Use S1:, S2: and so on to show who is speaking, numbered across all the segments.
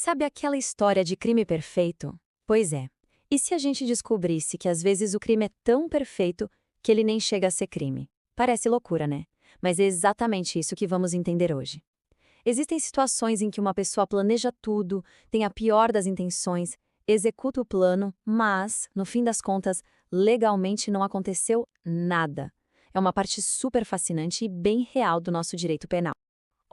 S1: Sabe aquela história de crime perfeito? Pois é. E se a gente descobrisse que às vezes o crime é tão perfeito que ele nem chega a ser crime? Parece loucura, né? Mas é exatamente isso que vamos entender hoje. Existem situações em que uma pessoa planeja tudo, tem a pior das intenções, executa o plano, mas, no fim das contas, legalmente não aconteceu nada. É uma parte super fascinante e bem real do nosso direito penal.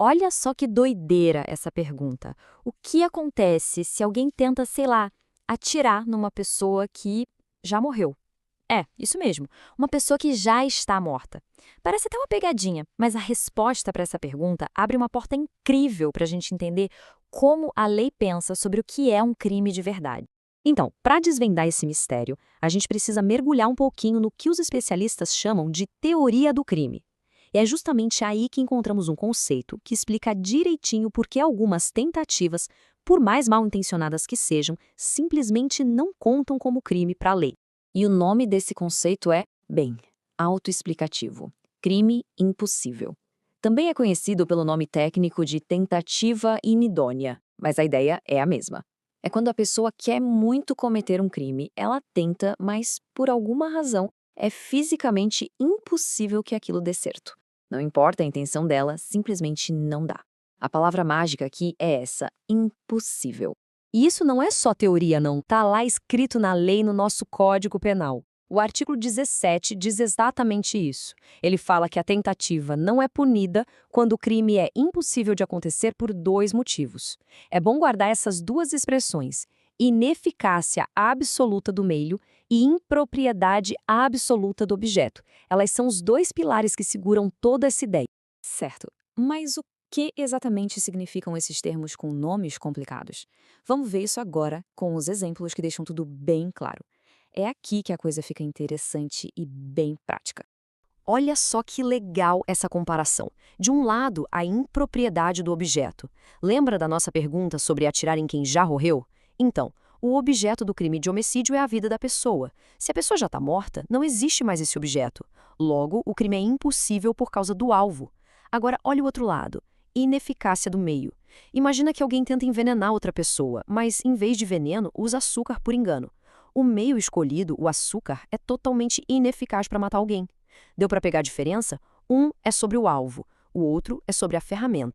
S2: Olha só que doideira essa pergunta. O que acontece se alguém tenta, sei lá, atirar numa pessoa que já morreu? É, isso mesmo, uma pessoa que já está morta. Parece até uma pegadinha, mas a resposta para essa pergunta abre uma porta incrível para a gente entender como a lei pensa sobre o que é um crime de verdade. Então, para desvendar esse mistério, a gente precisa mergulhar um pouquinho no que os especialistas chamam de teoria do crime. E é justamente aí que encontramos um conceito que explica direitinho por que algumas tentativas, por mais mal intencionadas que sejam, simplesmente não contam como crime para a lei. E o nome desse conceito é, bem, autoexplicativo: crime impossível. Também é conhecido pelo nome técnico de tentativa inidônea, mas a ideia é a mesma. É quando a pessoa quer muito cometer um crime, ela tenta, mas por alguma razão é fisicamente impossível que aquilo dê certo. Não importa a intenção dela, simplesmente não dá. A palavra mágica aqui é essa: impossível. E isso não é só teoria, não. Tá lá escrito na lei, no nosso Código Penal. O artigo 17 diz exatamente isso. Ele fala que a tentativa não é punida quando o crime é impossível de acontecer por dois motivos. É bom guardar essas duas expressões: ineficácia absoluta do meio e impropriedade absoluta do objeto. Elas são os dois pilares que seguram toda essa ideia. Certo, mas o que exatamente significam esses termos com nomes complicados? Vamos ver isso agora com os exemplos que deixam tudo bem claro. É aqui que a coisa fica interessante e bem prática. Olha só que legal essa comparação. De um lado, a impropriedade do objeto. Lembra da nossa pergunta sobre atirar em quem já morreu? Então, o objeto do crime de homicídio é a vida da pessoa. Se a pessoa já está morta, não existe mais esse objeto. Logo, o crime é impossível por causa do alvo. Agora, olha o outro lado. Ineficácia do meio. Imagina que alguém tenta envenenar outra pessoa, mas, em vez de veneno, usa açúcar por engano. O meio escolhido, o açúcar, é totalmente ineficaz para matar alguém. Deu para pegar a diferença? Um é sobre o alvo, o outro é sobre a ferramenta.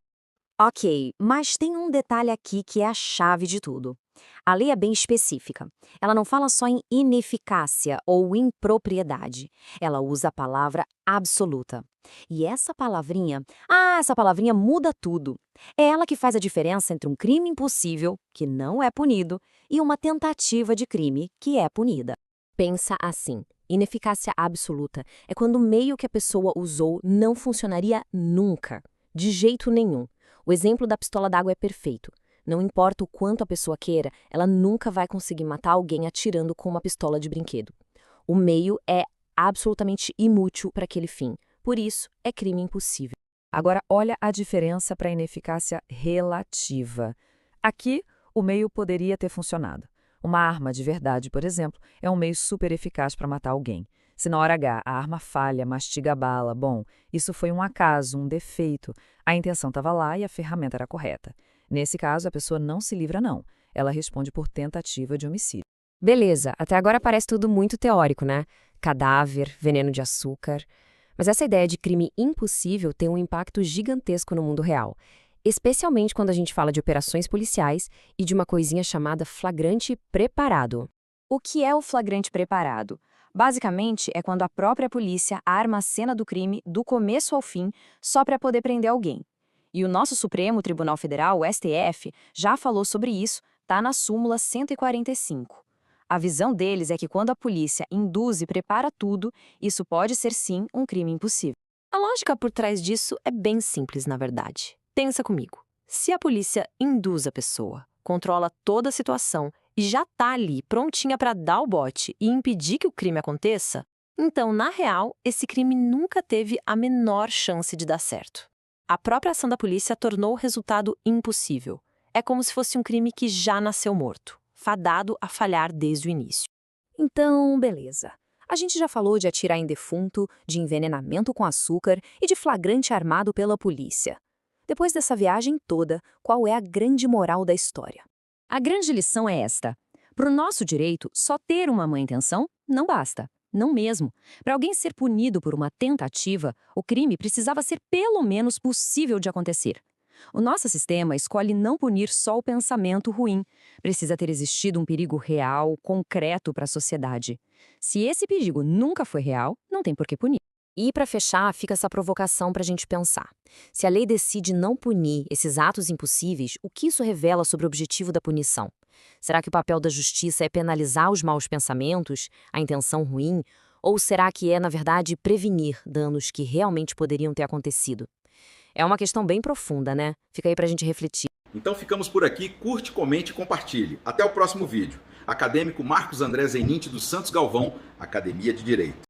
S2: Ok, mas tem um detalhe aqui que é a chave de tudo. A lei é bem específica. Ela não fala só em ineficácia ou impropriedade. Ela usa a palavra absoluta. E essa palavrinha muda tudo. É ela que faz a diferença entre um crime impossível, que não é punido, e uma tentativa de crime, que é punida. Pensa assim: ineficácia absoluta é quando o meio que a pessoa usou não funcionaria nunca, de jeito nenhum. O exemplo da pistola d'água é perfeito. Não importa o quanto a pessoa queira, ela nunca vai conseguir matar alguém atirando com uma pistola de brinquedo. O meio é absolutamente inútil para aquele fim. Por isso, é crime impossível.
S3: Agora, olha a diferença para a ineficácia relativa. Aqui, o meio poderia ter funcionado. Uma arma de verdade, por exemplo, é um meio super eficaz para matar alguém. Se na hora H a arma falha, mastiga a bala, bom, isso foi um acaso, um defeito. A intenção estava lá e a ferramenta era correta. Nesse caso, a pessoa não se livra, não. Ela responde por tentativa de homicídio.
S2: Beleza, até agora parece tudo muito teórico, né? Cadáver, veneno de açúcar. Mas essa ideia de crime impossível tem um impacto gigantesco no mundo real, especialmente quando a gente fala de operações policiais e de uma coisinha chamada flagrante preparado.
S1: O que é o flagrante preparado? Basicamente, é quando a própria polícia arma a cena do crime do começo ao fim só para poder prender alguém. E o nosso Supremo Tribunal Federal, o STF, já falou sobre isso, tá na súmula 145. A visão deles é que quando a polícia induz e prepara tudo, isso pode ser sim um crime impossível. A lógica por trás disso é bem simples, na verdade. Pensa comigo. Se a polícia induz a pessoa, controla toda a situação e já tá ali prontinha para dar o bote e impedir que o crime aconteça, então, na real, esse crime nunca teve a menor chance de dar certo. A própria ação da polícia tornou o resultado impossível. É como se fosse um crime que já nasceu morto, fadado a falhar desde o início.
S2: Então, beleza. A gente já falou de atirar em defunto, de envenenamento com açúcar e de flagrante armado pela polícia. Depois dessa viagem toda, qual é a grande moral da história?
S1: A grande lição é esta. Para o nosso direito, só ter uma má intenção não basta. Não mesmo. Para alguém ser punido por uma tentativa, o crime precisava ser pelo menos possível de acontecer. O nosso sistema escolhe não punir só o pensamento ruim. Precisa ter existido um perigo real, concreto para a sociedade. Se esse perigo nunca foi real, não tem por que punir.
S2: E para fechar, fica essa provocação para a gente pensar. Se a lei decide não punir esses atos impossíveis, o que isso revela sobre o objetivo da punição? Será que o papel da justiça é penalizar os maus pensamentos, a intenção ruim? Ou será que é, na verdade, prevenir danos que realmente poderiam ter acontecido? É uma questão bem profunda, né? Fica aí para a gente refletir.
S4: Então ficamos por aqui, curte, comente e compartilhe. Até o próximo vídeo. Acadêmico Marcos André Zeninte dos Santos Galvão, Academia de Direito.